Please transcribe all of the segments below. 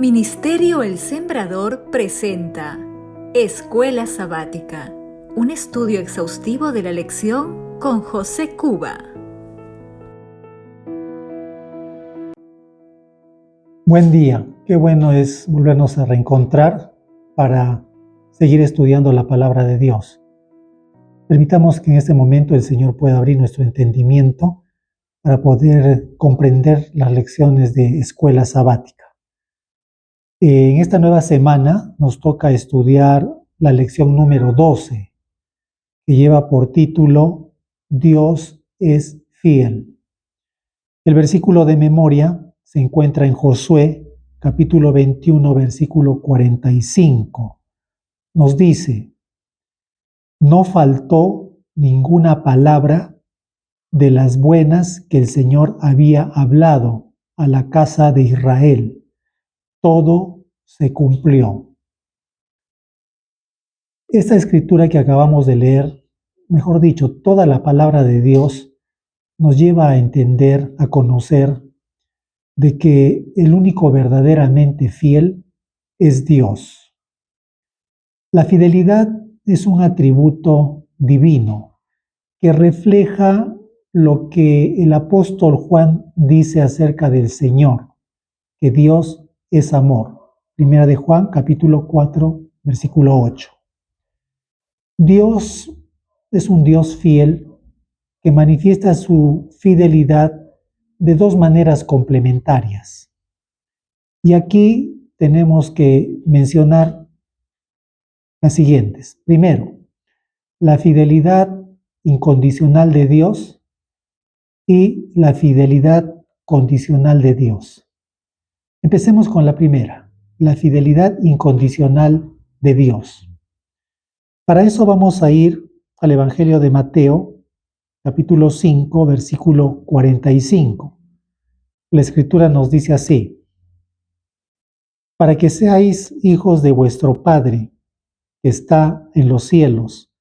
Ministerio El Sembrador presenta Escuela Sabática, un estudio exhaustivo de la lección con José Cuba. Buen día, qué bueno es volvernos a reencontrar para seguir estudiando la palabra de Dios. Permitamos que en este momento el Señor pueda abrir nuestro entendimiento para poder comprender las lecciones de Escuela Sabática. En esta nueva semana nos toca estudiar la lección número 12, que lleva por título Dios es fiel. El versículo de memoria se encuentra en Josué, capítulo 21, versículo 45. Nos dice: no faltó ninguna palabra de las buenas que el Señor había hablado a la casa de Israel. Todo se cumplió. Esta escritura que acabamos de leer, mejor dicho, toda la palabra de Dios, nos lleva a entender, a conocer de que el único verdaderamente fiel es Dios. La fidelidad es un atributo divino que refleja lo que el apóstol Juan dice acerca del Señor, que Dios es amor. Primera de Juan, capítulo 4, versículo 8. Dios es un Dios fiel que manifiesta su fidelidad de dos maneras complementarias. Y aquí tenemos que mencionar las siguientes. Primero, la fidelidad incondicional de Dios y la fidelidad condicional de Dios. Empecemos con la primera, la fidelidad incondicional de Dios. Para eso vamos a ir al Evangelio de Mateo, capítulo 5, versículo 45. La Escritura nos dice así: para que seáis hijos de vuestro Padre, que está en los cielos,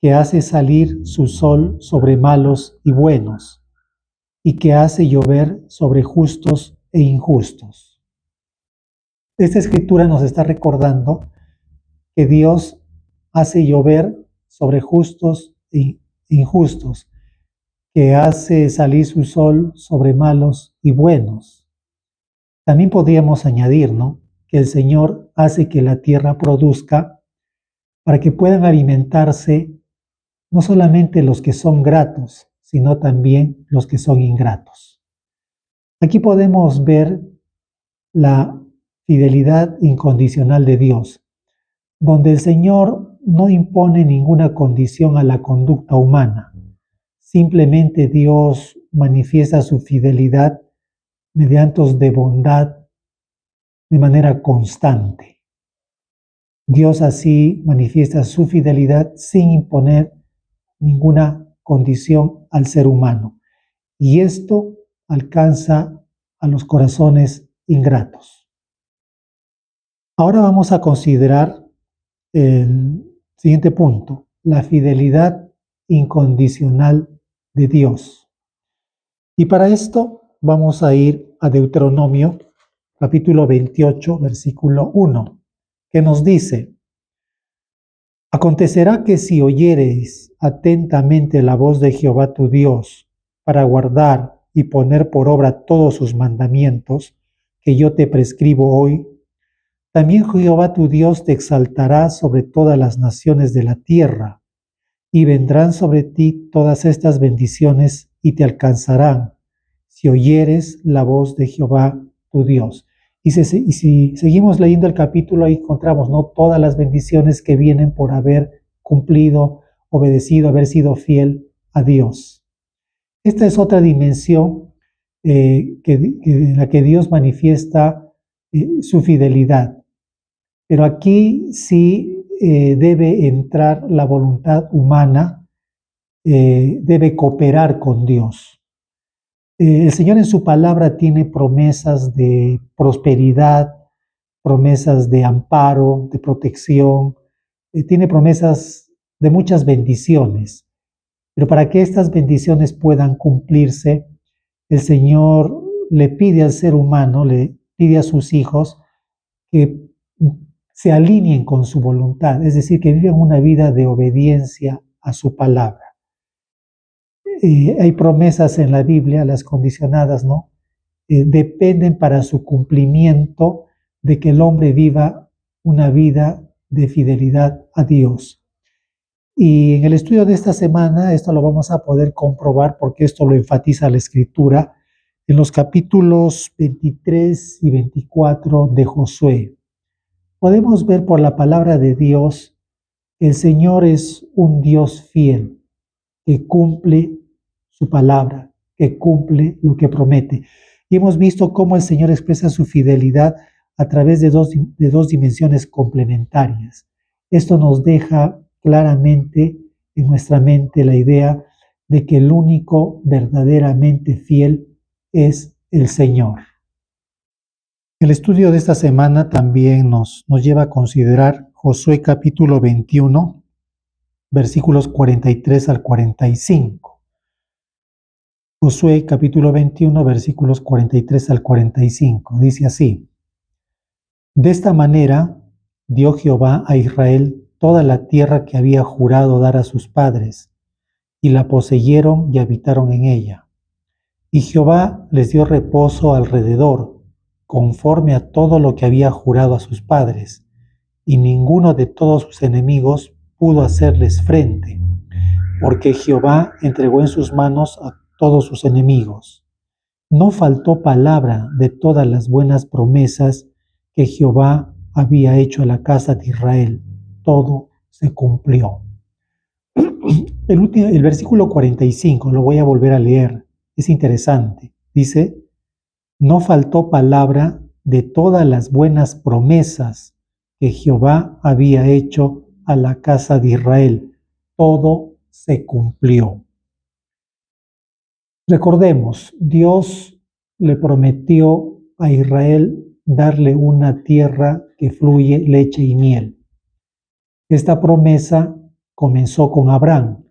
que hace salir su sol sobre malos y buenos, y que hace llover sobre justos e injustos. Esta escritura nos está recordando que Dios hace llover sobre justos e injustos, que hace salir su sol sobre malos y buenos. También podríamos añadir, ¿no?, que el Señor hace que la tierra produzca para que puedan alimentarse no solamente los que son gratos, sino también los que son ingratos. Aquí podemos ver la fidelidad incondicional de Dios, donde el Señor no impone ninguna condición a la conducta humana. Simplemente Dios manifiesta su fidelidad mediante actos de bondad de manera constante. Dios así manifiesta su fidelidad sin imponer ninguna condición al ser humano. Y esto alcanza a los corazones ingratos. Ahora vamos a considerar el siguiente punto, la fidelidad incondicional de Dios. Y para esto vamos a ir a Deuteronomio, capítulo 28, versículo 1, que nos dice: acontecerá que si oyereis atentamente la voz de Jehová tu Dios, para guardar y poner por obra todos sus mandamientos que yo te prescribo hoy, también Jehová tu Dios te exaltará sobre todas las naciones de la tierra, y vendrán sobre ti todas estas bendiciones y te alcanzarán, si oyeres la voz de Jehová tu Dios. Y si seguimos leyendo el capítulo, ahí encontramos, ¿no?, todas las bendiciones que vienen por haber cumplido, obedecido, haber sido fiel a Dios. Esta es otra dimensión en la que Dios manifiesta su fidelidad. Pero aquí sí debe entrar la voluntad humana, debe cooperar con Dios. El Señor en su palabra tiene promesas de prosperidad, promesas de amparo, de protección, tiene promesas de muchas bendiciones. Pero para que estas bendiciones puedan cumplirse, el Señor le pide al ser humano, le pide a sus hijos, que se alineen con su voluntad, es decir, que vivan una vida de obediencia a su palabra. Hay promesas en la Biblia, las condicionadas, ¿no? Dependen para su cumplimiento de que el hombre viva una vida de fidelidad a Dios. Y en el estudio de esta semana, esto lo vamos a poder comprobar porque esto lo enfatiza la Escritura en los capítulos 23 y 24 de Josué. Podemos ver por la palabra de Dios que el Señor es un Dios fiel, que cumple su palabra, que cumple lo que promete. Y hemos visto cómo el Señor expresa su fidelidad a través de dos dimensiones complementarias. Esto nos deja claramente en nuestra mente la idea de que el único verdaderamente fiel es el Señor. El estudio de esta semana también nos lleva a considerar Josué capítulo 21, versículos 43 al 45. Josué capítulo 21, versículos 43 al 45. Dice así: De esta manera dio Jehová a Israel toda la tierra que había jurado dar a sus padres, y la poseyeron y habitaron en ella. Y Jehová les dio reposo alrededor, conforme a todo lo que había jurado a sus padres, y ninguno de todos sus enemigos pudo hacerles frente, porque Jehová entregó en sus manos a todos sus enemigos. No faltó palabra de todas las buenas promesas que Jehová había hecho a la casa de Israel. Todo se cumplió. El versículo 45, lo voy a volver a leer, es interesante. Dice: no faltó palabra de todas las buenas promesas que Jehová había hecho a la casa de Israel. Todo se cumplió. Recordemos, Dios le prometió a Israel darle una tierra que fluye leche y miel. Esta promesa comenzó con Abraham,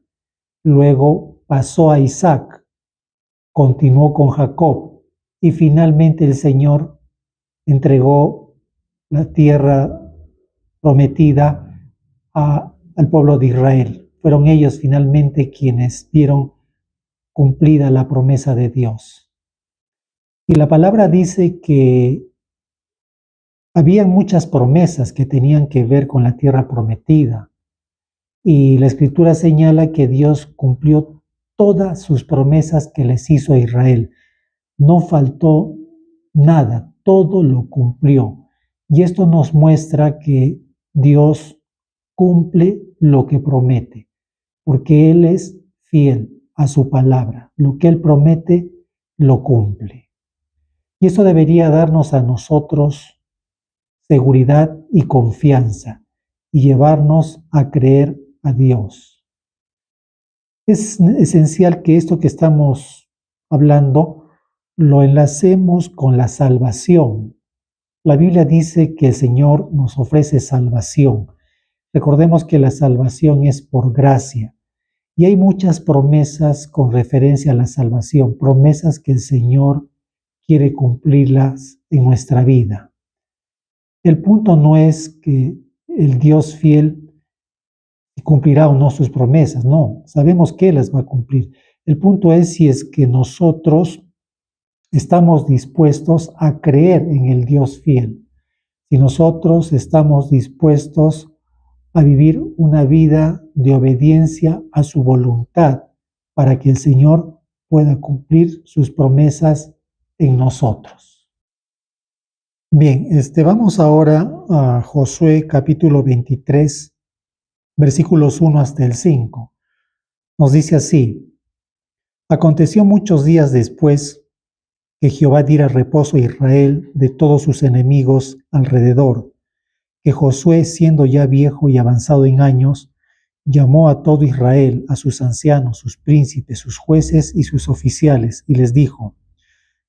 luego pasó a Isaac, continuó con Jacob y finalmente el Señor entregó la tierra prometida al pueblo de Israel. Fueron ellos finalmente quienes vieron cumplida la promesa de Dios. Y la palabra dice que había muchas promesas que tenían que ver con la tierra prometida. Y la Escritura señala que Dios cumplió todas sus promesas que les hizo a Israel. No faltó nada, todo lo cumplió. Y esto nos muestra que Dios cumple lo que promete, porque Él es fiel a su palabra. Lo que Él promete, lo cumple. Y eso debería darnos a nosotros seguridad y confianza y llevarnos a creer a Dios. Es esencial que esto que estamos hablando lo enlacemos con la salvación. La Biblia dice que el Señor nos ofrece salvación. Recordemos que la salvación es por gracia. Y hay muchas promesas con referencia a la salvación, promesas que el Señor quiere cumplirlas en nuestra vida. El punto no es que el Dios fiel cumplirá o no sus promesas, no, sabemos que Él las va a cumplir. El punto es si es que nosotros estamos dispuestos a creer en el Dios fiel, si nosotros estamos dispuestos a vivir una vida de obediencia a su voluntad para que el Señor pueda cumplir sus promesas en nosotros. Bien, vamos ahora a Josué capítulo 23, versículos 1 hasta el 5. Nos dice así: aconteció muchos días después que Jehová diera reposo a Israel de todos sus enemigos alrededor, que Josué, siendo ya viejo y avanzado en años, llamó a todo Israel, a sus ancianos, sus príncipes, sus jueces y sus oficiales, y les dijo: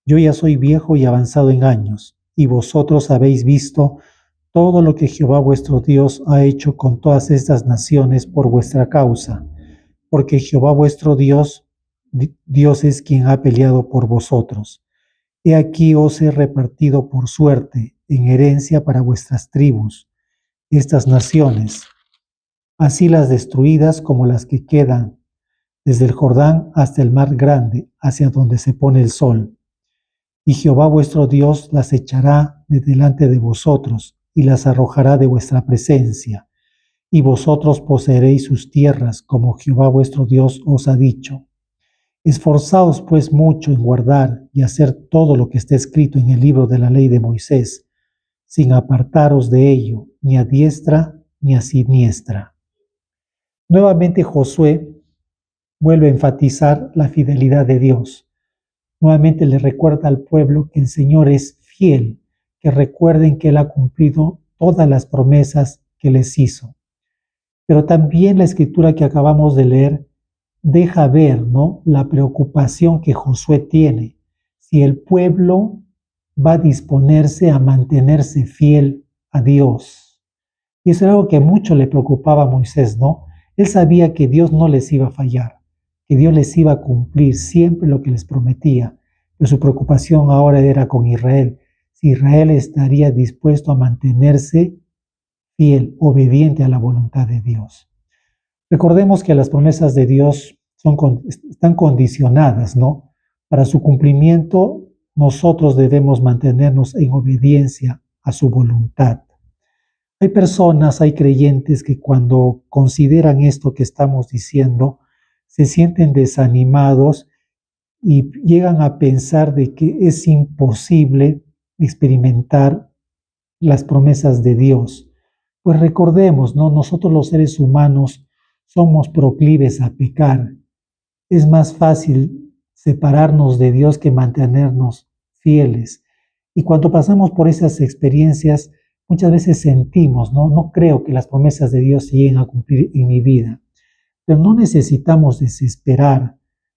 yo ya soy viejo y avanzado en años, y vosotros habéis visto todo lo que Jehová vuestro Dios ha hecho con todas estas naciones por vuestra causa, porque Jehová vuestro Dios es quien ha peleado por vosotros. He aquí os he repartido por suerte en herencia para vuestras tribus, estas naciones, así las destruidas como las que quedan, desde el Jordán hasta el mar grande, hacia donde se pone el sol. Y Jehová vuestro Dios las echará de delante de vosotros y las arrojará de vuestra presencia, y vosotros poseeréis sus tierras, como Jehová vuestro Dios os ha dicho. Esforzaos pues mucho en guardar y hacer todo lo que está escrito en el libro de la ley de Moisés, sin apartaros de ello, ni a diestra ni a siniestra. Nuevamente Josué vuelve a enfatizar la fidelidad de Dios. Nuevamente le recuerda al pueblo que el Señor es fiel, que recuerden que Él ha cumplido todas las promesas que les hizo. Pero también la escritura que acabamos de leer deja ver, ¿no?, la preocupación que Josué tiene. Si el pueblo va a disponerse a mantenerse fiel a Dios. Y eso era algo que mucho le preocupaba a Moisés, ¿no? Él sabía que Dios no les iba a fallar, que Dios les iba a cumplir siempre lo que les prometía. Pero su preocupación ahora era con Israel. Si Israel estaría dispuesto a mantenerse fiel, obediente a la voluntad de Dios. Recordemos que las promesas de Dios están condicionadas, ¿no? Para su cumplimiento, nosotros debemos mantenernos en obediencia a su voluntad. Hay personas, hay creyentes que cuando consideran esto que estamos diciendo, se sienten desanimados y llegan a pensar de que es imposible experimentar las promesas de Dios. Pues recordemos, ¿no? Nosotros los seres humanos somos proclives a pecar. Es más fácil separarnos de Dios que mantenernos fieles. Y cuando pasamos por esas experiencias, muchas veces sentimos, no creo que las promesas de Dios se lleguen a cumplir en mi vida. Pero no necesitamos desesperar,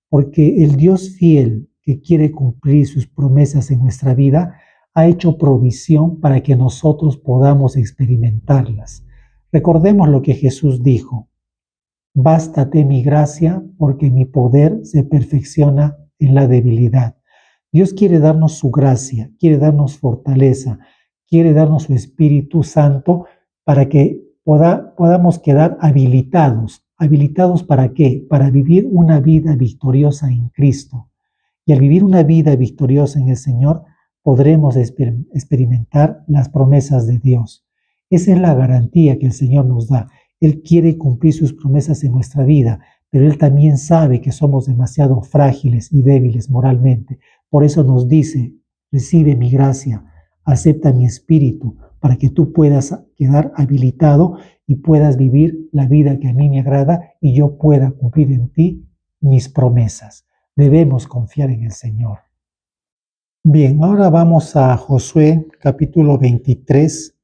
porque el Dios fiel que quiere cumplir sus promesas en nuestra vida ha hecho provisión para que nosotros podamos experimentarlas. Recordemos lo que Jesús dijo: bástate mi gracia, porque mi poder se perfecciona en la debilidad. Dios quiere darnos su gracia, quiere darnos fortaleza, quiere darnos su Espíritu Santo para que podamos quedar habilitados. ¿Habilitados para qué? Para vivir una vida victoriosa en Cristo. Y al vivir una vida victoriosa en el Señor, podremos experimentar las promesas de Dios. Esa es la garantía que el Señor nos da. Él quiere cumplir sus promesas en nuestra vida, pero Él también sabe que somos demasiado frágiles y débiles moralmente. Por eso nos dice: recibe mi gracia, acepta mi espíritu, para que tú puedas quedar habilitado y puedas vivir la vida que a mí me agrada y yo pueda cumplir en ti mis promesas. Debemos confiar en el Señor. Bien, ahora vamos a Josué capítulo 23,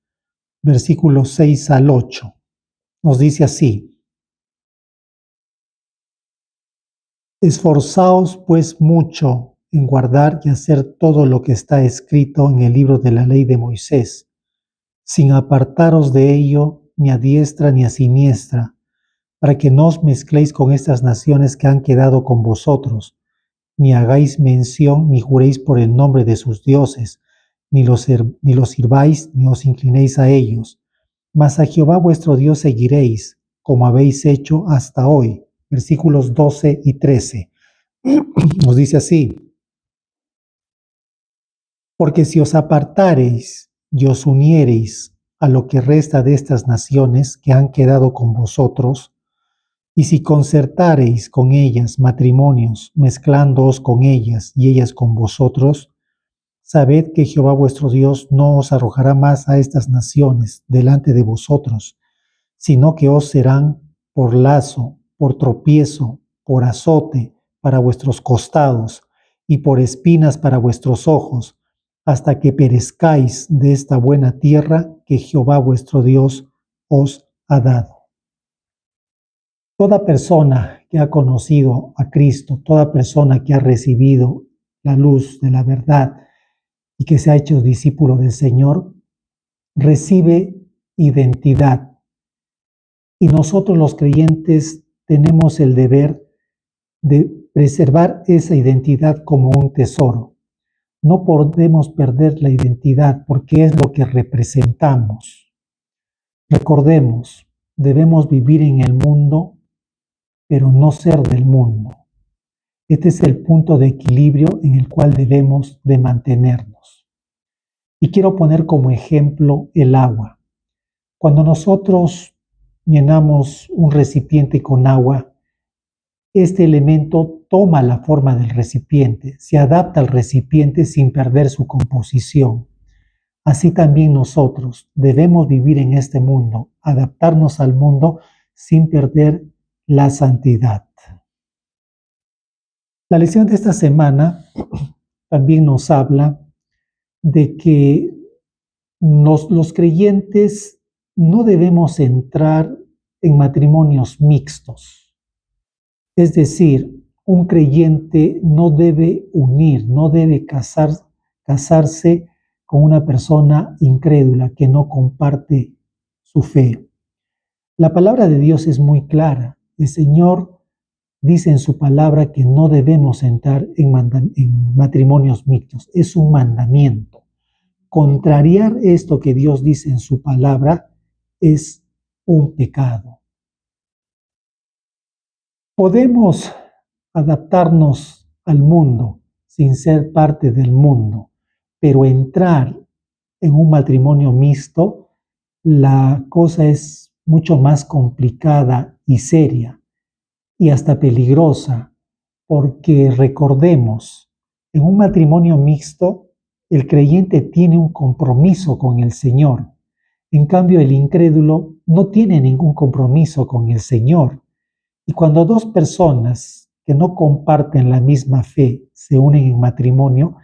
versículos 6 al 8. Nos dice así: esforzaos pues mucho en guardar y hacer todo lo que está escrito en el libro de la ley de Moisés, sin apartaros de ello ni a diestra ni a siniestra, para que no os mezcléis con estas naciones que han quedado con vosotros, ni hagáis mención ni juréis por el nombre de sus dioses, ni los sirváis ni os inclinéis a ellos, mas a Jehová vuestro Dios seguiréis, como habéis hecho hasta hoy. Versículos 12 y 13. Nos dice así: porque si os apartareis y os uniereis a lo que resta de estas naciones que han quedado con vosotros, y si concertareis con ellas matrimonios, mezclándoos con ellas y ellas con vosotros, sabed que Jehová vuestro Dios no os arrojará más a estas naciones delante de vosotros, sino que os serán por lazo, por tropiezo, por azote para vuestros costados y por espinas para vuestros ojos, hasta que perezcáis de esta buena tierra que Jehová vuestro Dios os ha dado. Toda persona que ha conocido a Cristo, toda persona que ha recibido la luz de la verdad y que se ha hecho discípulo del Señor, recibe identidad. Y nosotros los creyentes tenemos el deber de preservar esa identidad como un tesoro. no podemos perder la identidad porque es lo que representamos. Recordemos, debemos vivir en el mundo, pero no ser del mundo. Este es el punto de equilibrio en el cual debemos de mantenernos. Y quiero poner como ejemplo el agua. Cuando nosotros llenamos un recipiente con agua, este elemento toma la forma del recipiente, se adapta al recipiente sin perder su composición. Así también nosotros debemos vivir en este mundo, adaptarnos al mundo sin perder la santidad. La lección de esta semana también nos habla de que los creyentes no debemos entrar en matrimonios mixtos. Es decir, un creyente no debe unir, no debe casarse con una persona incrédula que no comparte su fe. La palabra de Dios es muy clara. El Señor dice en su palabra que no debemos entrar en matrimonios mixtos. Es un mandamiento. Contrariar esto que Dios dice en su palabra es un pecado. Podemos adaptarnos al mundo sin ser parte del mundo, pero entrar en un matrimonio mixto, la cosa es mucho más complicada y seria y hasta peligrosa, porque recordemos, en un matrimonio mixto, el creyente tiene un compromiso con el Señor. En cambio, el incrédulo no tiene ningún compromiso con el Señor. Y cuando dos personas que no comparten la misma fe se unen en matrimonio,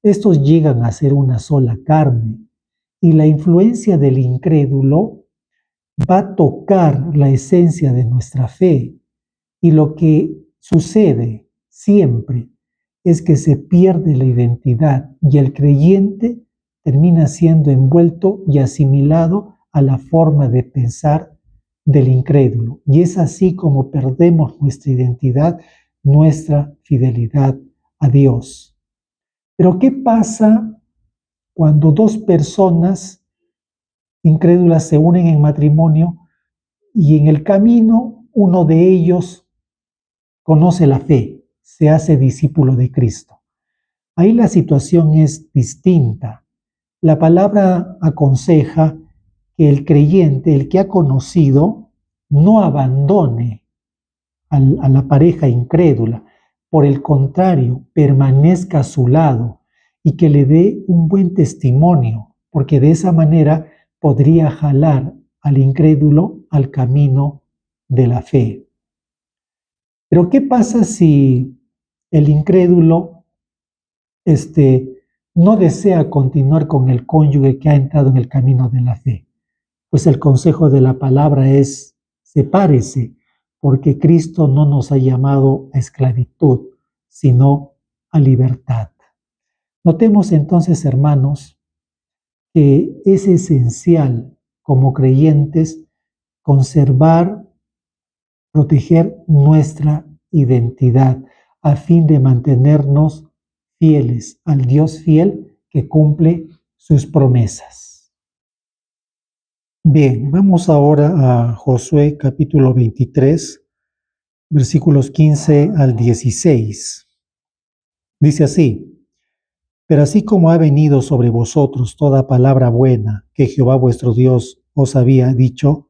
estos llegan a ser una sola carne. Y la influencia del incrédulo va a tocar la esencia de nuestra fe. Y lo que sucede siempre es que se pierde la identidad y el creyente termina siendo envuelto y asimilado a la forma de pensar del incrédulo. Y es así como perdemos nuestra identidad, nuestra fidelidad a Dios. Pero ¿qué pasa cuando dos personas incrédulas se unen en matrimonio y en el camino uno de ellos conoce la fe, se hace discípulo de Cristo? Ahí la situación es distinta. La palabra aconseja que el creyente, el que ha conocido, no abandone a la pareja incrédula. Por el contrario, permanezca a su lado y que le dé un buen testimonio, porque de esa manera podría jalar al incrédulo al camino de la fe. Pero ¿qué pasa si el incrédulo no desea continuar con el cónyuge que ha entrado en el camino de la fe? Pues el consejo de la palabra es: sepárese, porque Cristo no nos ha llamado a esclavitud, sino a libertad. Notemos entonces, hermanos, que es esencial como creyentes conservar, proteger nuestra identidad a fin de mantenernos fieles al Dios fiel que cumple sus promesas. Bien, vamos ahora a Josué capítulo 23, versículos 15 al 16. Dice así: pero así como ha venido sobre vosotros toda palabra buena que Jehová vuestro Dios os había dicho,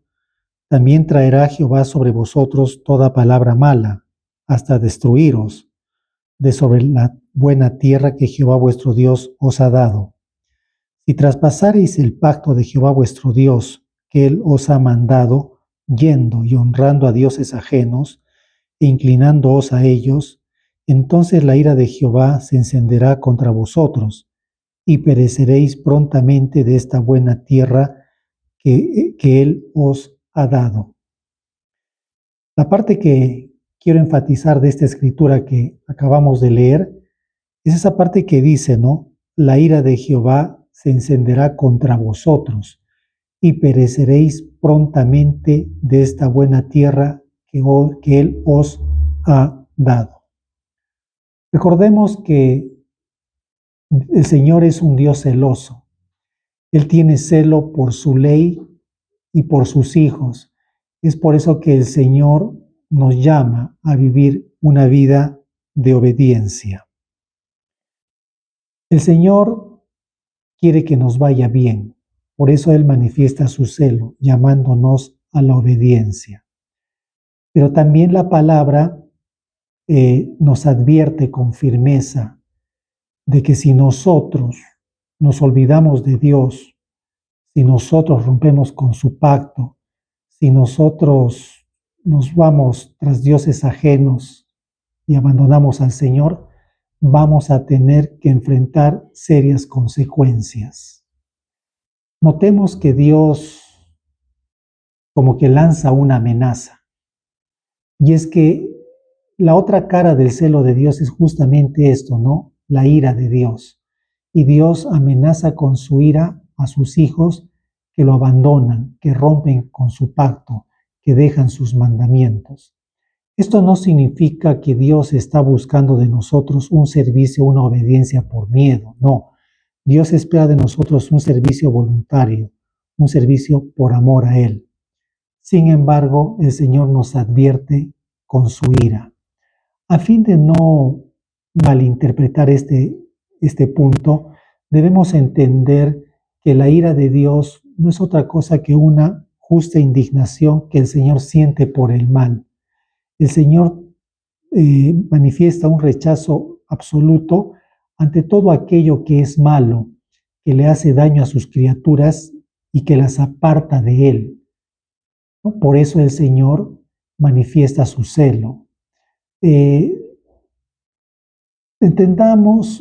también traerá Jehová sobre vosotros toda palabra mala, hasta destruiros de sobre la buena tierra que Jehová vuestro Dios os ha dado. Si traspasareis el pacto de Jehová vuestro Dios, que Él os ha mandado, yendo y honrando a dioses ajenos, e inclinándoos a ellos, entonces la ira de Jehová se encenderá contra vosotros, y pereceréis prontamente de esta buena tierra que Él os ha dado. La parte que quiero enfatizar de esta escritura que acabamos de leer es esa parte que dice, ¿no? La ira de Jehová se encenderá contra vosotros y pereceréis prontamente de esta buena tierra que Él os ha dado. Recordemos que El Señor es un Dios celoso. Él tiene celo por su ley y por sus hijos. Es por eso que el Señor nos llama a vivir una vida de obediencia. El Señor quiere que nos vaya bien. Por eso Él manifiesta su celo, llamándonos a la obediencia. Pero también la palabra nos advierte con firmeza de que si nosotros nos olvidamos de Dios, si nosotros rompemos con su pacto, si nosotros nos vamos tras dioses ajenos y abandonamos al Señor, vamos a tener que enfrentar serias consecuencias. Notemos que Dios como que lanza una amenaza, y es que la otra cara del celo de Dios es justamente esto, ¿no? La ira de Dios. Y Dios amenaza con su ira a sus hijos que lo abandonan, que rompen con su pacto, que dejan sus mandamientos. Esto no significa que Dios está buscando de nosotros un servicio, una obediencia por miedo, no. Dios espera de nosotros un servicio voluntario, un servicio por amor a Él. Sin embargo, el Señor nos advierte con su ira. A fin de no malinterpretar este punto, debemos entender que la ira de Dios no es otra cosa que una justa indignación que el Señor siente por el mal. El Señor manifiesta un rechazo absoluto ante todo aquello que es malo, que le hace daño a sus criaturas y que las aparta de Él, ¿no? Por eso el Señor manifiesta su celo.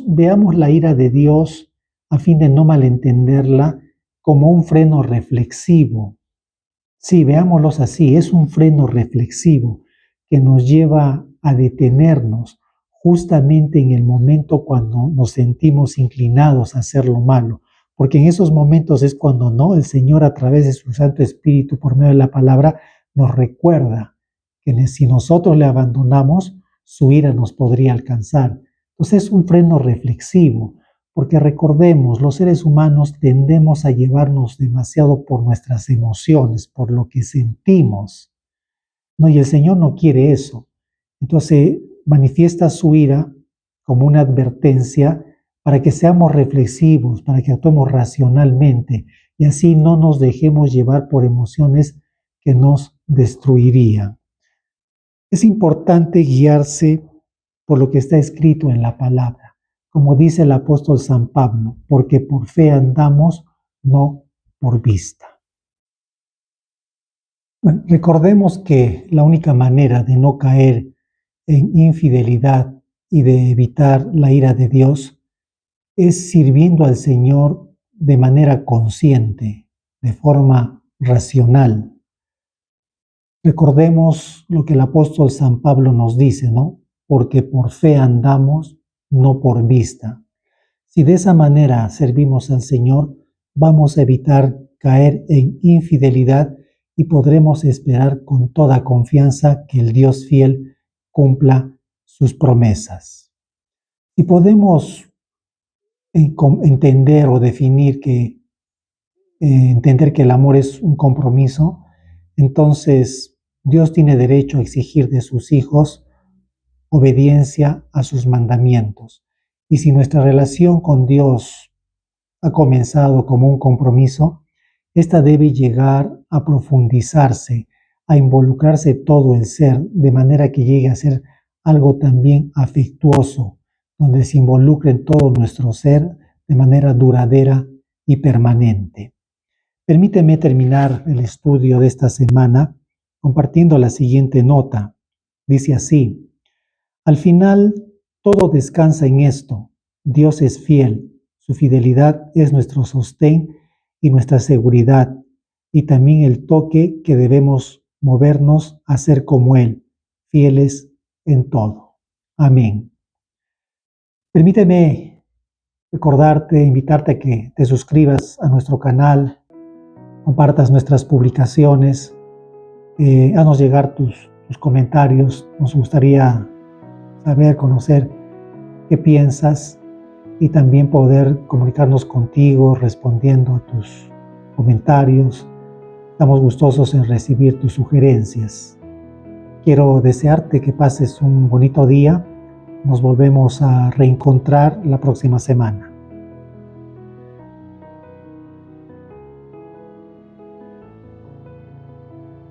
Veamos la ira de Dios a fin de no malentenderla como un freno reflexivo. Sí, veámoslos así, es un freno reflexivo que nos lleva a detenernos justamente en el momento cuando nos sentimos inclinados a hacer lo malo, porque en esos momentos es cuando no, el Señor a través de su Santo Espíritu por medio de la palabra nos recuerda que si nosotros le abandonamos, su ira nos podría alcanzar. Entonces es un freno reflexivo, porque recordemos, los seres humanos tendemos a llevarnos demasiado por nuestras emociones, por lo que sentimos, ¿no? Y el Señor no quiere eso. Entonces manifiesta su ira como una advertencia para que seamos reflexivos, para que actuemos racionalmente y así no nos dejemos llevar por emociones que nos destruirían. Es importante guiarse por lo que está escrito en la palabra, como dice el apóstol San Pablo, porque por fe andamos, no por vista. Bueno, recordemos que la única manera de no caer en infidelidad y de evitar la ira de Dios es sirviendo al Señor de manera consciente, de forma racional. Recordemos lo que el apóstol San Pablo nos dice, ¿no? Porque por fe andamos, no por vista. Si de esa manera servimos al Señor, vamos a evitar caer en infidelidad y podremos esperar con toda confianza que el Dios fiel cumpla sus promesas. Y podemos entender o definir entender que el amor es un compromiso, entonces Dios tiene derecho a exigir de sus hijos obediencia a sus mandamientos. Y si nuestra relación con Dios ha comenzado como un compromiso, esta debe llegar a profundizarse, a involucrarse todo el ser, de manera que llegue a ser algo también afectuoso, donde se involucre en todo nuestro ser de manera duradera y permanente. Permíteme terminar el estudio de esta semana compartiendo la siguiente nota. Dice así: al final, todo descansa en esto. Dios es fiel. Su fidelidad es nuestro sostén y nuestra seguridad, y también el toque que debemos movernos a ser como Él, fieles en todo. Amén. Permíteme recordarte, invitarte a que te suscribas a nuestro canal, compartas nuestras publicaciones, haznos llegar tus comentarios. Nos gustaría saber, conocer qué piensas y también poder comunicarnos contigo respondiendo a tus comentarios. Estamos gustosos en recibir tus sugerencias. Quiero desearte que pases un bonito día. Nos volvemos a reencontrar la próxima semana.